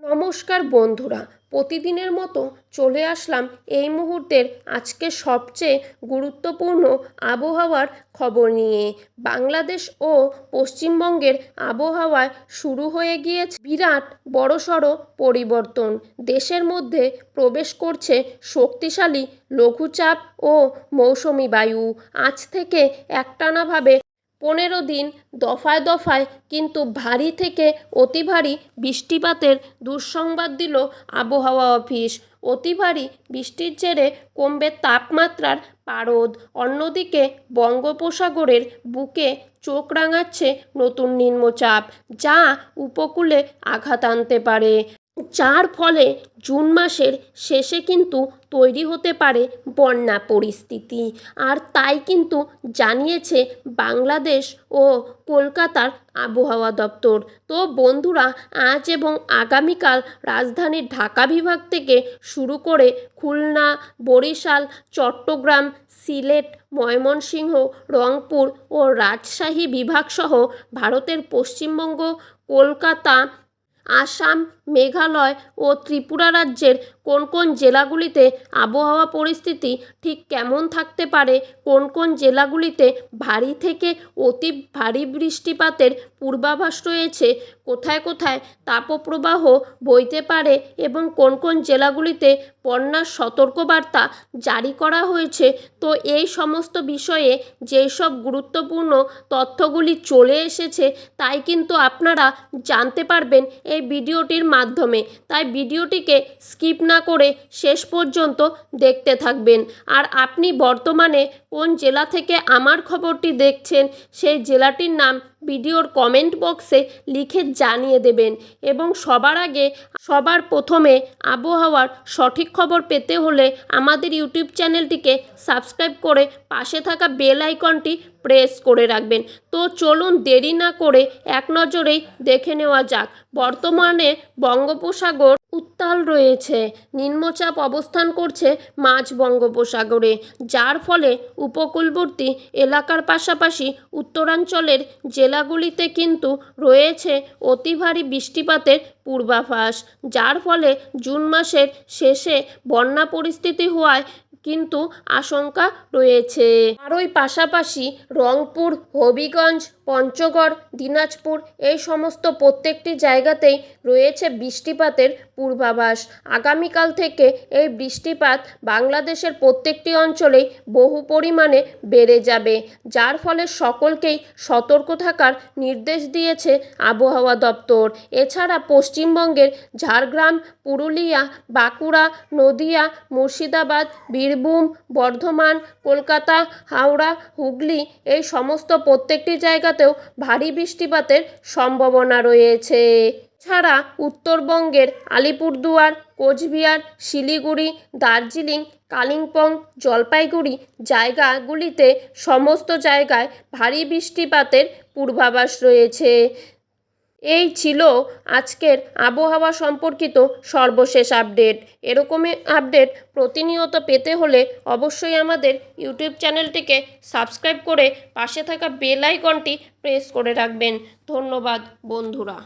নমস্কার বন্ধুরা, প্রতিদিনের মতো চলে আসলাম এই মুহূর্তের আজকের সবচেয়ে গুরুত্বপূর্ণ আবহাওয়ার খবর নিয়ে। বাংলাদেশ ও পশ্চিমবঙ্গের আবহাওয়ায় শুরু হয়ে গিয়েছে বিরাট বড়সড় পরিবর্তন। দেশের মধ্যে প্রবেশ করছে শক্তিশালী লঘুচাপ ও মৌসুমি বায়ু। আজ থেকে একটানাভাবে 15 দিন দফায় দফায় কিন্তু ভারী থেকে অতি ভারী বৃষ্টিপাতের দুঃসংবাদ দিল আবহাওয়া অফিস। অতি ভারী বৃষ্টির জেরে কমবে তাপমাত্রার পারদ। অন্যদিকে বঙ্গোপসাগরের বুকে চোখ রাঙাচ্ছে নতুন নিম্নচাপ, যা উপকূলে আঘাত আনতে পারে, যার ফলে জুন মাসের শেষে কিন্তু তৈরি হতে পারে বন্যা পরিস্থিতি। আর তাই কিন্তু জানিয়েছে বাংলাদেশ ও কলকাতার আবহাওয়া দপ্তর। তো বন্ধুরা, আজ এবং আগামীকাল রাজধানী ঢাকা বিভাগ থেকে শুরু করে খুলনা, বরিশাল, চট্টগ্রাম, সিলেট, ময়মনসিংহ, রংপুর ও রাজশাহী বিভাগসহ ভারতের পশ্চিমবঙ্গ, কলকাতা, আসাম, মেঘালয় ও ত্রিপুরা রাজ্যের কোন কোন জেলাগুলিতে আবহাওয়া পরিস্থিতি ঠিক কেমন থাকতে পারে, কোন কোন জেলাগুলিতে ভারী থেকে অতি ভারী বৃষ্টিপাতের পূর্বাভাস রয়েছে, কোথায় কোথায় তাপপ্রবাহ বইতে পারে এবং কোন কোন জেলাগুলিতে বন্যার সতর্কবার্তা জারি করা হয়েছে। তো এই সমস্ত বিষয়ে যেই সব গুরুত্বপূর্ণ তথ্যগুলি চলে এসেছে, তাই কিন্তু আপনারা জানতে পারবেন এই ভিডিওটির মাধ্যমে। তাই ভিডিওটিকে স্কিপ না করে শেষ পর্যন্ত দেখতে থাকবেন। আর আপনি বর্তমানে কোন জেলা থেকে আমার খবরটি দেখছেন, সেই জেলাটির নাম ভিডিওর কমেন্ট বক্সে লিখে জানিয়ে দেবেন। এবং সবার আগে সবার প্রথমে আবহাওয়ার সঠিক খবর পেতে হলে আমাদের ইউটিউব চ্যানেলটিকে সাবস্ক্রাইব করে পাশে থাকা বেল আইকনটি প্রেস করে রাখবেন। তো চলুন দেরি না করে এক নজরেই দেখে নেওয়া যাক। বর্তমানে বঙ্গোপসাগর উত্তাল রয়েছে। নিম্নচাপ অবস্থান করছে মাঝ বঙ্গোপসাগরে, যার ফলে উপকূলবর্তী এলাকার পাশাপাশি উত্তরাঞ্চলের জেলাগুলিতে কিন্তু রয়েছে অতি ভারী বৃষ্টিপাতের পূর্বাভাস, যার ফলে জুন মাসের শেষে বন্যা পরিস্থিতি হওয়ায় কিন্তু আশঙ্কা রয়েছে। আর ওই পাশাপাশি রংপুর, হবিগঞ্জ, পঞ্চগড়, দিনাজপুর এই সমস্ত প্রত্যেকটি জায়গাতেই রয়েছে বৃষ্টিপাতের পূর্বাভাস। আগামীকাল থেকে এই বৃষ্টিপাত বাংলাদেশের প্রত্যেকটি অঞ্চলেই বহু পরিমাণে বেড়ে যাবে, যার ফলে সকলকেই সতর্ক থাকার নির্দেশ দিয়েছে আবহাওয়া দপ্তর। এছাড়া পশ্চিমবঙ্গের ঝাড়গ্রাম, পুরুলিয়া, বাঁকুড়া, নদিয়া, মুর্শিদাবাদ, বীরভূম, বর্ধমান, কলকাতা, হাওড়া, হুগলি এই সমস্ত প্রত্যেকটি জায়গাতেও ভারী বৃষ্টিপাতের সম্ভাবনা রয়েছে। এছাড়া উত্তরবঙ্গের আলিপুরদুয়ার, কোচবিহার, শিলিগুড়ি, দার্জিলিং, কালিম্পং, জলপাইগুড়ি জায়গাগুলিতে সমস্ত জায়গায় ভারী বৃষ্টিপাতের পূর্বাভাস রয়েছে। এই ছিল আজকের আবহাওয়া সম্পর্কিত সর্বশেষ আপডেট। এরকমই আপডেট প্রতিনিয়ত পেতে হলে অবশ্যই আমাদের ইউটিউব চ্যানেলটিকে সাবস্ক্রাইব করে পাশে থাকা বেল আইকনটি প্রেস করে রাখবেন। ধন্যবাদ বন্ধুরা।